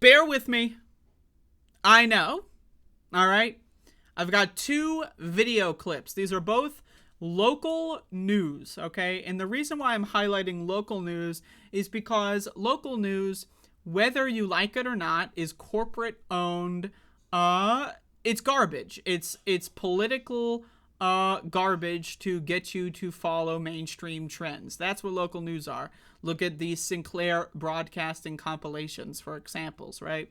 Bear with me. I know. All right. I've got 2 video clips. These are both local news, okay? And the reason why I'm highlighting local news is because local news, whether you like it or not, is corporate owned. It's garbage. It's political garbage to get you to follow mainstream trends. That's what local news are. Look at the Sinclair Broadcasting compilations for examples, right?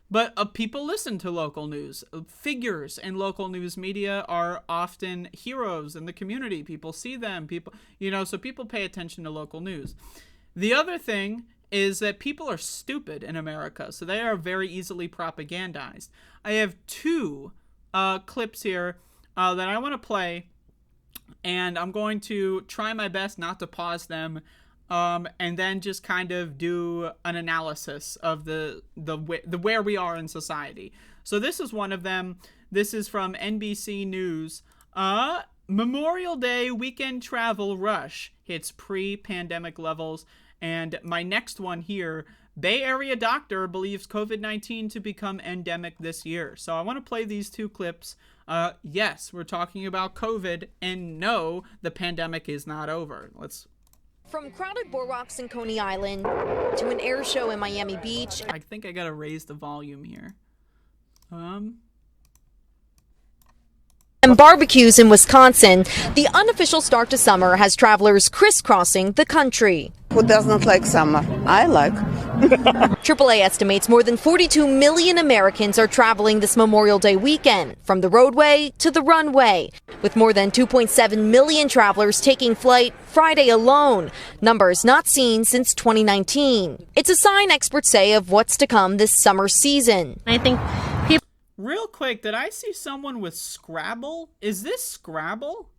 But people listen to local news. Figures in local news media are often heroes in the community. People see them. So people pay attention to local news. The other thing is that people are stupid in America, so they are very easily propagandized. I have 2 clips here that I want to play, and I'm going to try my best not to pause them, and then just kind of do an analysis of the where we are in society. So this is one of them. This is from NBC News. Memorial Day weekend travel rush hits pre-pandemic levels. And my next one here, Bay Area doctor believes COVID-19 to become endemic this year. So I want to play these 2 clips. Yes, we're talking about COVID, and no, the pandemic is not over. From crowded boardwalks in Coney Island to an air show in Miami Beach. I think I gotta raise the volume here. And barbecues in Wisconsin, the unofficial start to summer has travelers crisscrossing the country. Who does not like summer? I like. AAA estimates more than 42 million Americans are traveling this Memorial Day weekend, from the roadway to the runway, with more than 2.7 million travelers taking flight Friday alone, numbers not seen since 2019. It's a sign, experts say, of what's to come this summer season. I think Real quick, did I see someone with Scrabble? Is this Scrabble?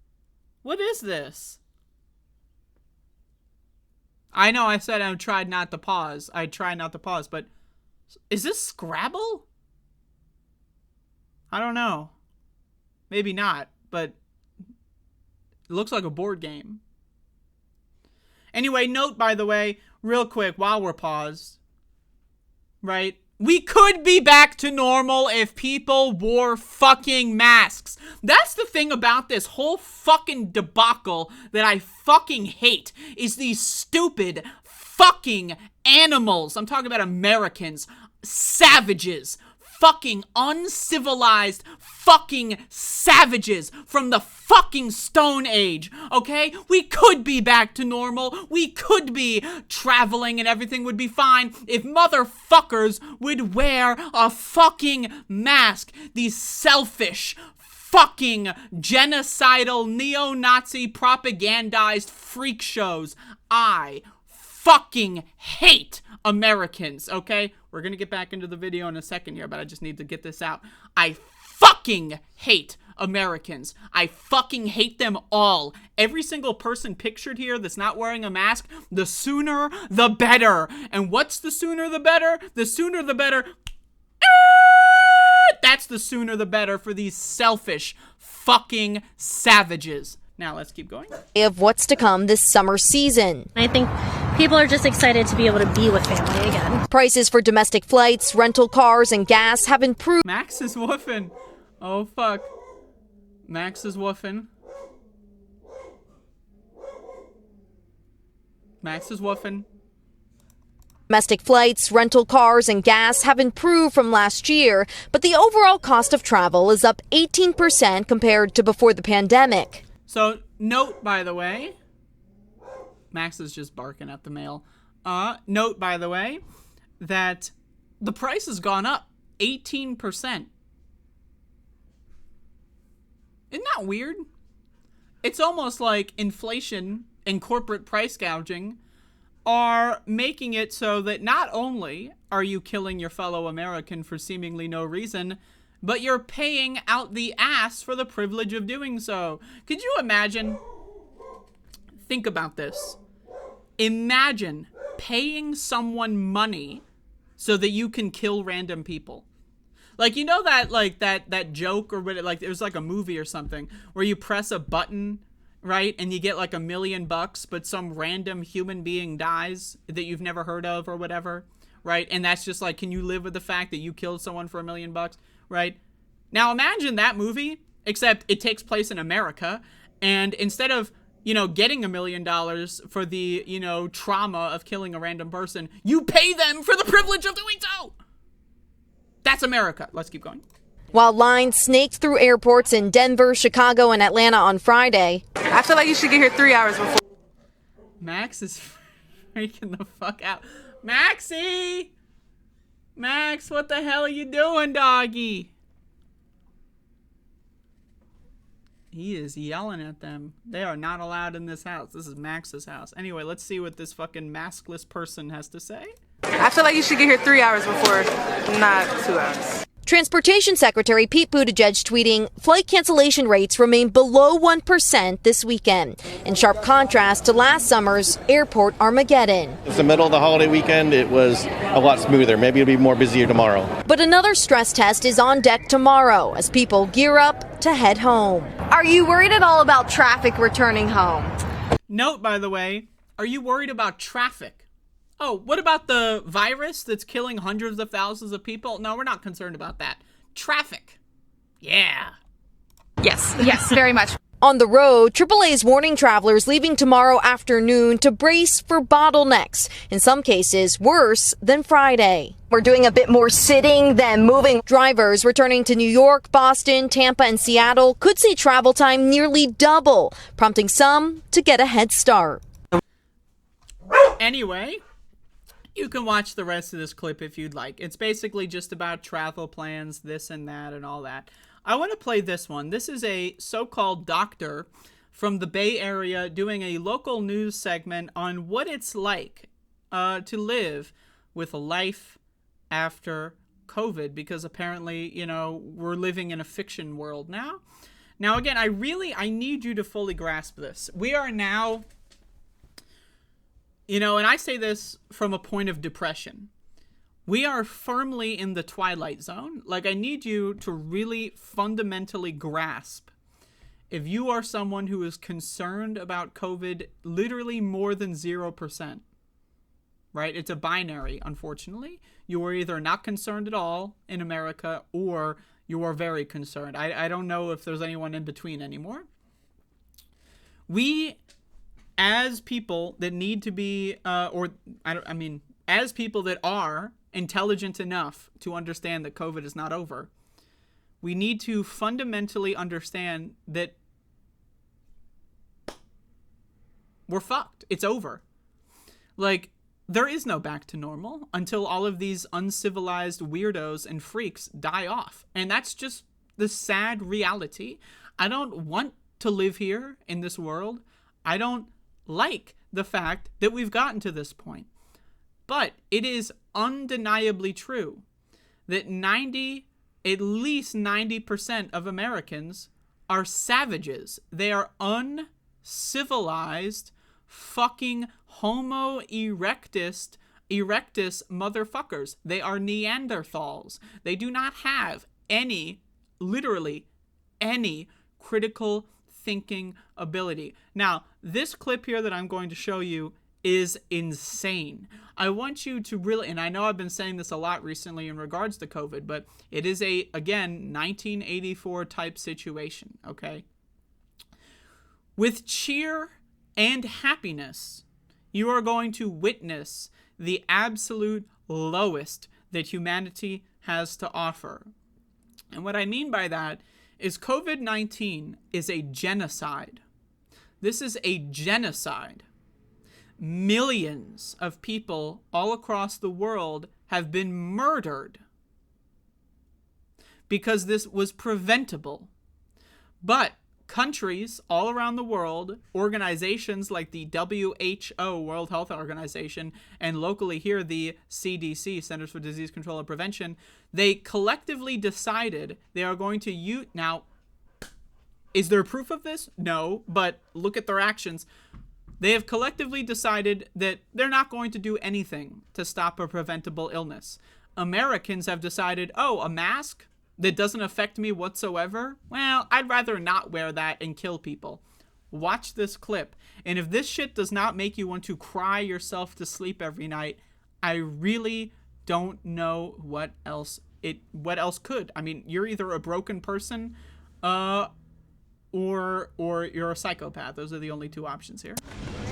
What is this? I know I said I tried not to pause. But is this Scrabble? I don't know. Maybe not, but it looks like a board game. Anyway, note, by the way, real quick, while we're paused, right? We could be back to normal if people wore fucking masks. That's the thing about this whole fucking debacle that I fucking hate, is these stupid fucking animals. I'm talking about Americans. Savages. Fucking uncivilized fucking savages from the fucking Stone Age, okay? We could be back to normal. We could be traveling and everything would be fine if motherfuckers would wear a fucking mask. These selfish, fucking genocidal, neo-Nazi propagandized freak shows. I fucking hate Americans, okay? We're gonna get back into the video in a second here, but I just need to get this out. I fucking hate Americans. I fucking hate them all. Every single person pictured here that's not wearing a mask, the sooner the better. And what's the sooner the better? The sooner the better. That's the sooner the better for these selfish fucking savages. Now let's keep going. Of what's to come this summer season. I think people are just excited to be able to be with family again. Prices for domestic flights, rental cars, and gas have improved. Max is woofing. Oh, fuck. Max is woofing. Max is woofing. Domestic flights, rental cars, and gas have improved from last year, but the overall cost of travel is up 18% compared to before the pandemic. So, note, by the way, Max is just barking at the mail. Note, by the way, that the price has gone up 18%. Isn't that weird? It's almost like inflation and corporate price gouging are making it so that not only are you killing your fellow American for seemingly no reason, but you're paying out the ass for the privilege of doing so. Could you imagine? Think about this. Imagine paying someone money so that you can kill random people. Like, you know that, like, that joke or what, like, it was like a movie or something where you press a button, right, and you get like $1 million, but some random human being dies that you've never heard of or whatever, right? And that's just like, can you live with the fact that you killed someone for $1 million, right? Now imagine that movie, except it takes place in America, and instead of, getting $1 million for the, trauma of killing a random person, you pay them for the privilege of doing so. That's America. Let's keep going. While lines snaked through airports in Denver, Chicago, and Atlanta on Friday. I feel like you should get here 3 hours before. Max is freaking the fuck out. Maxie! Max, what the hell are you doing, doggy? He is yelling at them. They are not allowed in this house. This is Max's house. Anyway, let's see what this fucking maskless person has to say. I feel like you should get here 3 hours before, not 2 hours. Transportation Secretary Pete Buttigieg tweeting, flight cancellation rates remain below 1% this weekend, in sharp contrast to last summer's airport Armageddon. It's the middle of the holiday weekend. It was a lot smoother. Maybe it'll be more busier tomorrow. But another stress test is on deck tomorrow as people gear up to head home. Are you worried at all about traffic returning home? Note, by the way, are you worried about traffic? Oh, what about the virus that's killing hundreds of thousands of people? No, we're not concerned about that. Traffic. Yeah. Yes, very much. On the road, AAA is warning travelers leaving tomorrow afternoon to brace for bottlenecks, in some cases worse than Friday. We're doing a bit more sitting than moving. Drivers returning to New York, Boston, Tampa, and Seattle could see travel time nearly double, prompting some to get a head start. Anyway, you can watch the rest of this clip if you'd like. It's basically just about travel plans, this and that, and all that. I want to play this one. This is a so-called doctor from the Bay Area doing a local news segment on what it's like to live with a life after COVID, because apparently, we're living in a fiction world now. Now, again, I need you to fully grasp this. We are now, and I say this from a point of depression. We are firmly in the twilight zone. Like, I need you to really fundamentally grasp, if you are someone who is concerned about COVID literally more than 0%, right? It's a binary, unfortunately. You are either not concerned at all in America or you are very concerned. I don't know if there's anyone in between anymore. We, as people that need to be, as people that are intelligent enough to understand that COVID is not over, we need to fundamentally understand that we're fucked. It's over. Like, there is no back to normal until all of these uncivilized weirdos and freaks die off. And that's just the sad reality. I don't want to live here in this world. I don't like the fact that we've gotten to this point. But it is undeniably true that at least 90% of Americans are savages. They are uncivilized fucking Homo erectus motherfuckers. They are Neanderthals. They do not have literally any critical thinking ability. Now, this clip here that I'm going to show you is insane. I want you to really, and I know I've been saying this a lot recently in regards to COVID, but it is again, 1984 type situation, okay? With cheer and happiness, you are going to witness the absolute lowest that humanity has to offer. And what I mean by that is COVID-19 is a genocide. This is a genocide. Millions of people all across the world have been murdered because this was preventable. But countries all around the world, organizations like the WHO, World Health Organization, and locally here, the CDC, Centers for Disease Control and Prevention, they collectively decided they are going to use... Now, is there proof of this? No, but look at their actions. They have collectively decided that they're not going to do anything to stop a preventable illness. Americans have decided, a mask that doesn't affect me whatsoever? Well, I'd rather not wear that and kill people. Watch this clip. And if this shit does not make you want to cry yourself to sleep every night, I really don't know what else could. I mean, you're either a broken person, or you're a psychopath. Those are the only two options here.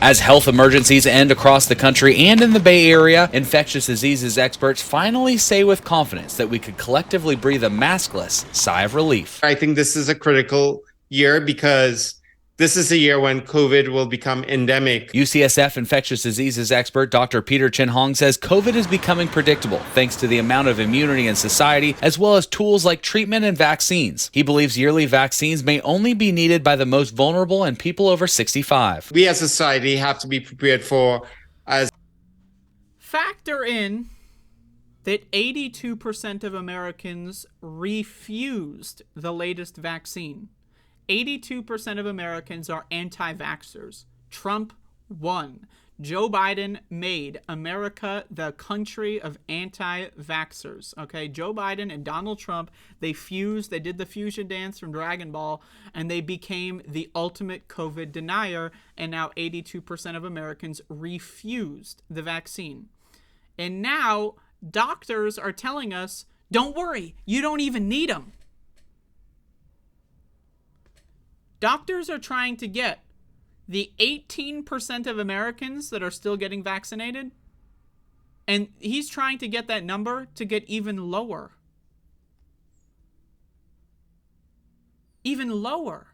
As health emergencies end across the country and in the Bay Area, infectious diseases experts finally say with confidence that we could collectively breathe a maskless sigh of relief. I think this is a critical year because this is a year when COVID will become endemic. UCSF infectious diseases expert Dr. Peter Chin-Hong says COVID is becoming predictable thanks to the amount of immunity in society, as well as tools like treatment and vaccines. He believes yearly vaccines may only be needed by the most vulnerable and people over 65. We as a society have to be prepared for as. Factor in that 82% of Americans refused the latest vaccine. 82% of Americans are anti-vaxxers. Trump won. Joe Biden made America the country of anti-vaxxers. Okay, Joe Biden and Donald Trump, they fused, they did the fusion dance from Dragon Ball, and they became the ultimate COVID denier, and now 82% of Americans refused the vaccine. And now doctors are telling us, don't worry, you don't even need them. Doctors are trying to get the 18% of Americans that are still getting vaccinated, and he's trying to get that number to get even lower. Even lower.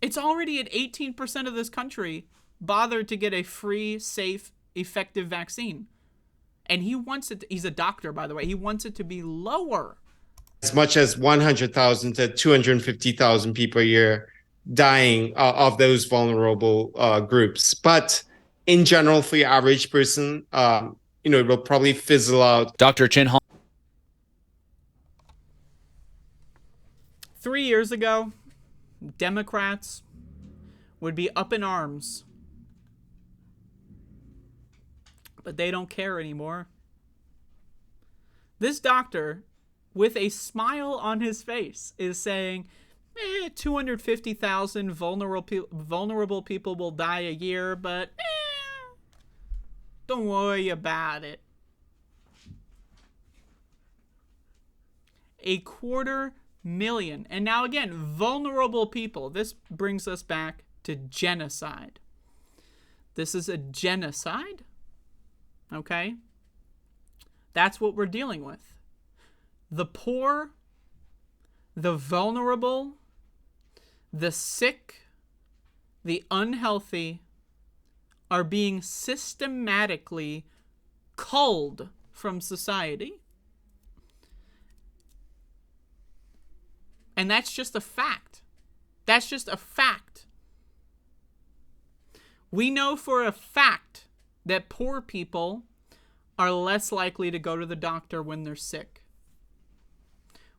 It's already at 18% of this country bothered to get a free, safe, effective vaccine. And he wants it to, he's a doctor, by the way, he wants it to be lower. As much as 100,000 to 250,000 people a year dying of those vulnerable groups. But in general, for the average person, it will probably fizzle out. Dr. Chin-Hong. 3 years ago, Democrats would be up in arms. But they don't care anymore. This doctor, with a smile on his face, is saying, 250,000 vulnerable people will die a year, but don't worry about it. 250,000. And now again, vulnerable people. This brings us back to genocide. This is a genocide. Okay? That's what we're dealing with. The poor, the vulnerable, the sick, the unhealthy are being systematically culled from society. And that's just a fact. That's just a fact. We know for a fact that poor people are less likely to go to the doctor when they're sick.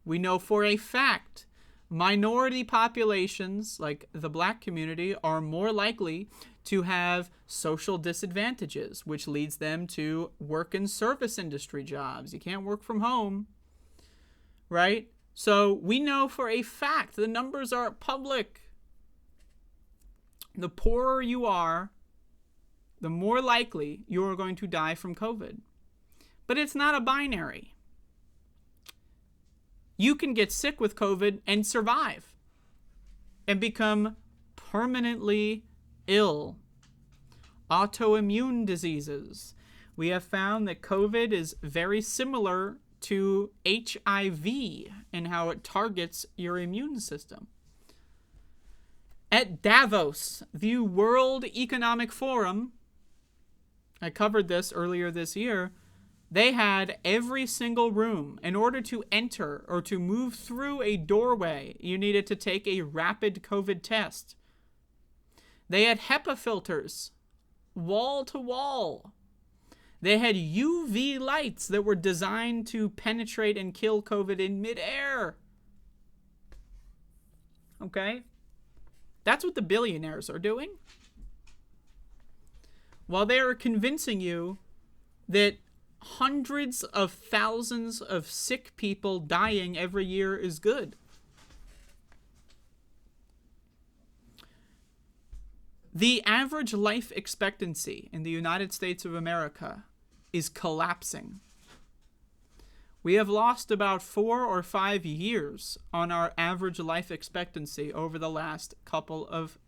We know for a fact minority populations, like the black community, are more likely to have social disadvantages, which leads them to work in service industry jobs. You can't work from home, right? So we know for a fact, the numbers are public. The poorer you are, the more likely you are going to die from COVID. But it's not a binary. You can get sick with COVID and survive and become permanently ill. Autoimmune diseases. We have found that COVID is very similar to HIV in how it targets your immune system. At Davos, the World Economic Forum, I covered this earlier this year, they had every single room. In order to enter or to move through a doorway, you needed to take a rapid COVID test. They had HEPA filters, wall to wall. They had UV lights that were designed to penetrate and kill COVID in midair. Okay? That's what the billionaires are doing. While they are convincing you that hundreds of thousands of sick people dying every year is good. The average life expectancy in the United States of America is collapsing. We have lost about 4 or 5 years on our average life expectancy over the last couple of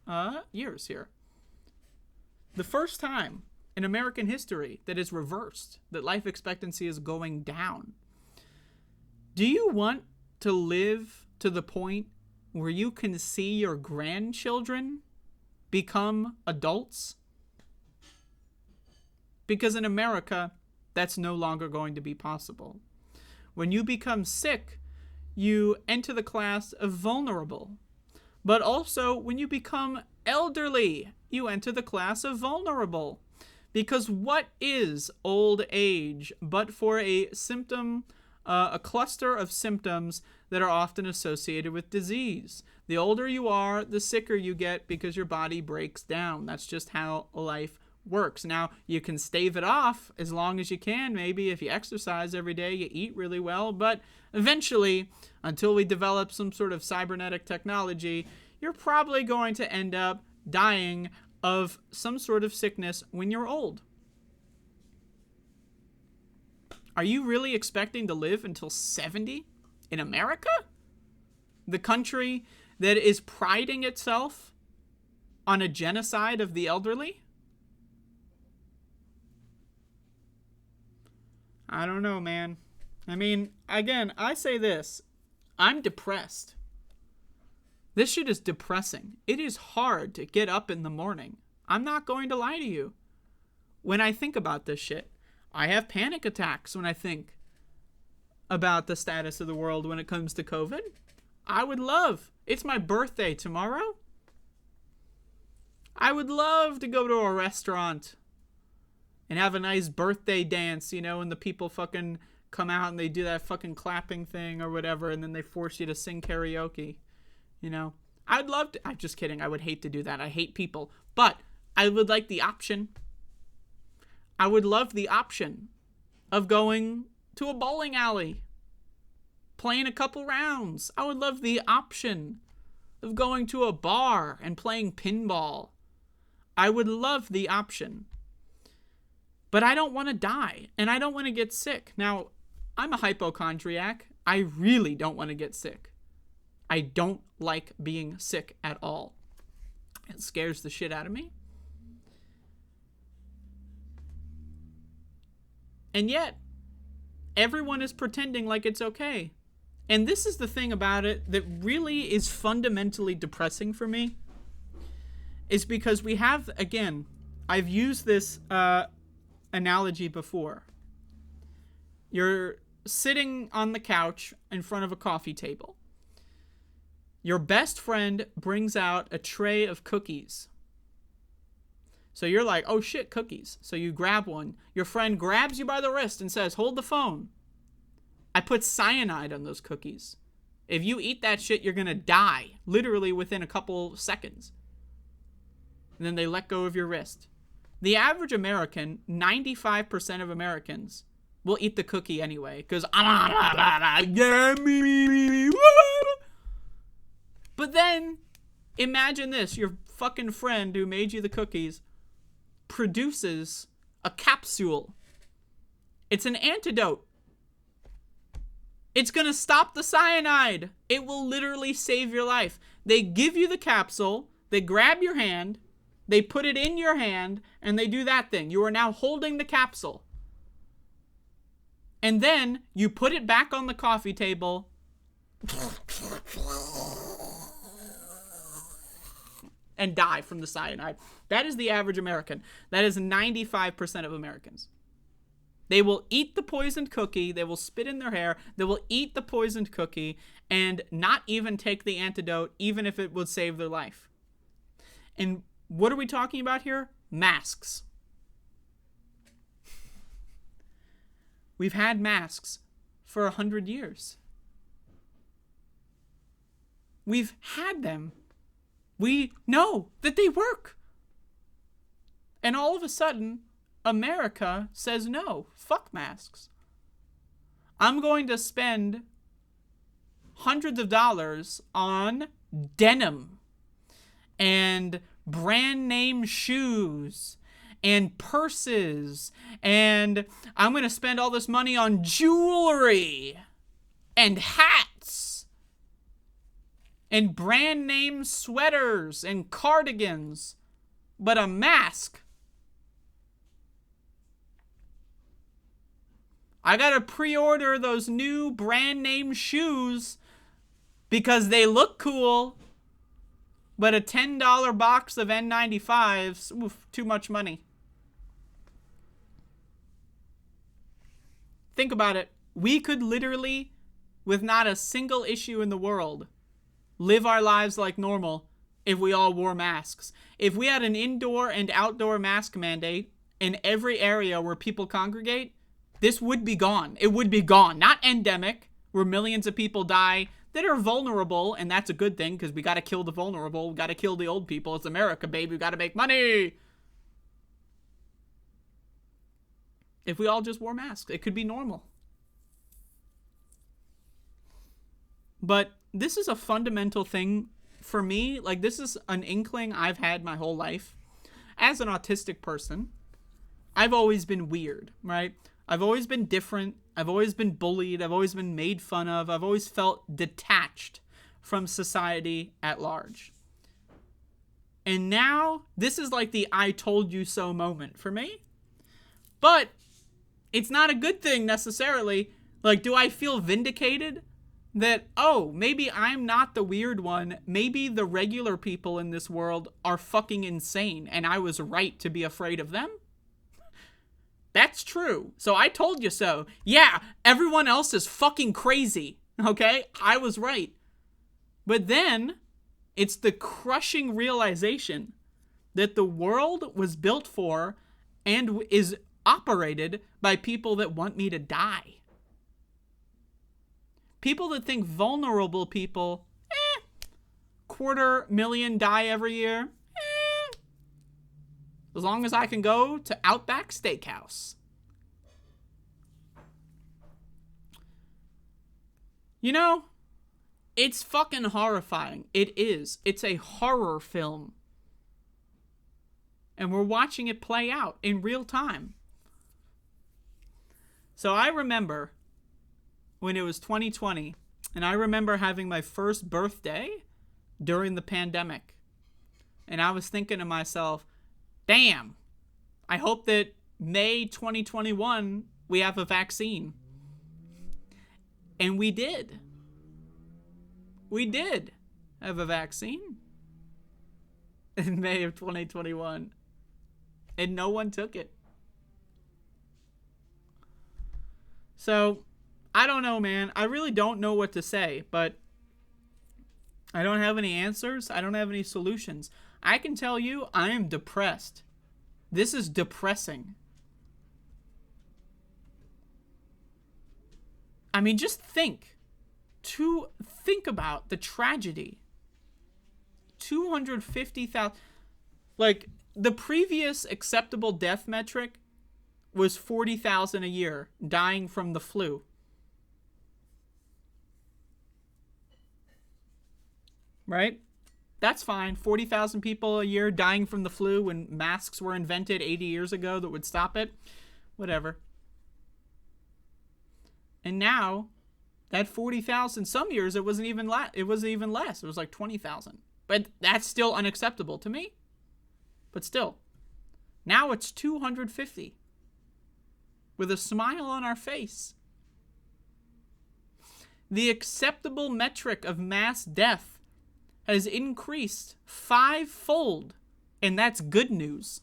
years here. The first time in American history that is reversed, that life expectancy is going down. Do you want to live to the point where you can see your grandchildren become adults? Because in America, that's no longer going to be possible. When you become sick, you enter the class of vulnerable. But also, when you become elderly, you enter the class of vulnerable. Because what is old age but for a symptom, a cluster of symptoms that are often associated with disease? The older you are, the sicker you get because your body breaks down. That's just how life works. Now, you can stave it off as long as you can. Maybe if you exercise every day, you eat really well. But eventually, until we develop some sort of cybernetic technology, you're probably going to end up dying of some sort of sickness when you're old. Are you really expecting to live until 70 in America? The country that is priding itself on a genocide of the elderly? I don't know, man. I mean, again, I say this. I'm depressed. This shit is depressing. It is hard to get up in the morning. I'm not going to lie to you. When I think about this shit, I have panic attacks when I think about the status of the world when it comes to COVID. I would love, it's my birthday tomorrow. I would love to go to a restaurant and have a nice birthday dance, you know, and the people fucking come out and they do that fucking clapping thing or whatever, and then they force you to sing karaoke. You know, I'd love to. I'm just kidding. I would hate to do that. I hate people. But I would like the option. I would love the option of going to a bowling alley, playing a couple rounds. I would love the option of going to a bar and playing pinball. I would love the option. But I don't want to die, and I don't want to get sick. Now, I'm a hypochondriac. I really don't want to get sick. I don't like being sick at all. It scares the shit out of me. And yet, everyone is pretending like it's okay. And this is the thing about it that really is fundamentally depressing for me. Is because we have, again, I've used this analogy before. You're sitting on the couch in front of a coffee table. Your best friend brings out a tray of cookies. So you're like, oh shit, cookies. So you grab one. Your friend grabs you by the wrist and says, hold the phone. I put cyanide on those cookies. If you eat that shit, you're going to die. Literally within a couple seconds. And then they let go of your wrist. The average American, 95% of Americans, will eat the cookie anyway. Because, but then, imagine this. Your fucking friend who made you the cookies produces a capsule. It's an antidote. It's going to stop the cyanide. It will literally save your life. They give you the capsule. They grab your hand. They put it in your hand. And they do that thing. You are now holding the capsule. And then you put it back on the coffee table. And die from the cyanide. That is the average American. That is 95% of Americans. They will eat the poisoned cookie. They will spit in their hair. They will eat the poisoned cookie and not even take the antidote, even if it would save their life. And what are we talking about here? Masks. We've had masks for 100 years. We've had them. We know that they work. And all of a sudden, America says no, fuck masks. I'm going to spend hundreds of dollars on denim and brand name shoes and purses, and I'm going to spend all this money on jewelry and hats and brand name sweaters and cardigans, but a mask. I gotta pre-order those new brand name shoes because they look cool, but a $10 box of N95s, oof, too much money. Think about it. We could literally, with not a single issue in the world, live our lives like normal if we all wore masks. If we had an indoor and outdoor mask mandate in every area where people congregate, this would be gone. It would be gone. Not endemic, where millions of people die that are vulnerable, and that's a good thing because we got to kill the vulnerable. We got to kill the old people. It's America, baby. We got to make money. If we all just wore masks, it could be normal. But this is a fundamental thing for me. Like, this is an inkling I've had my whole life. As an autistic person, I've always been weird, right? I've always been different. I've always been bullied. I've always been made fun of. I've always felt detached from society at large. And now, this is like the I told you so moment for me. But it's not a good thing necessarily. Like, do I feel vindicated that, oh, maybe I'm not the weird one. Maybe the regular people in this world are fucking insane and I was right to be afraid of them? That's true. So I told you so. Yeah, everyone else is fucking crazy. Okay? I was right. But then, it's the crushing realization that the world was built for and is operated by people that want me to die. People that think vulnerable people, 250,000 die every year. As long as I can go to Outback Steakhouse. You know, it's fucking horrifying. It is. It's a horror film. And we're watching it play out in real time. So I remember when it was 2020, and I remember having my first birthday during the pandemic. And I was thinking to myself, damn, I hope that May 2021 we have a vaccine. And we did. We did have a vaccine in May of 2021. And no one took it. So, I don't know, man. I really don't know what to say, but I don't have any answers. I don't have any solutions. I can tell you, I am depressed. This is depressing. I mean, just think about the tragedy. 250,000. Like, the previous acceptable death metric was 40,000 a year dying from the flu. Right? That's fine. 40,000 people a year dying from the flu when masks were invented 80 years ago that would stop it. Whatever. And now, that 40,000, some years it wasn't even less. It was like 20,000. But that's still unacceptable to me. But still. Now it's 250. With a smile on our face. The acceptable metric of mass death has increased 5-fold, and that's good news.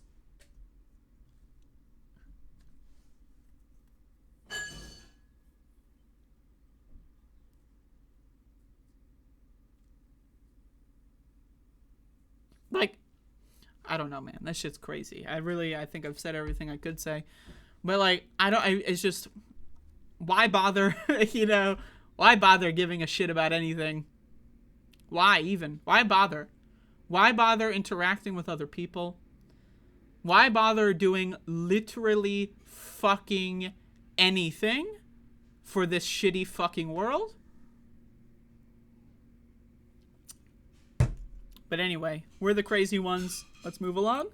Like, I don't know, man. That shit's crazy. I think I've said everything I could say. But, like, it's just, why bother, why bother giving a shit about anything? Why even? Why bother? Why bother interacting with other people? Why bother doing literally fucking anything for this shitty fucking world? But anyway, we're the crazy ones. Let's move along.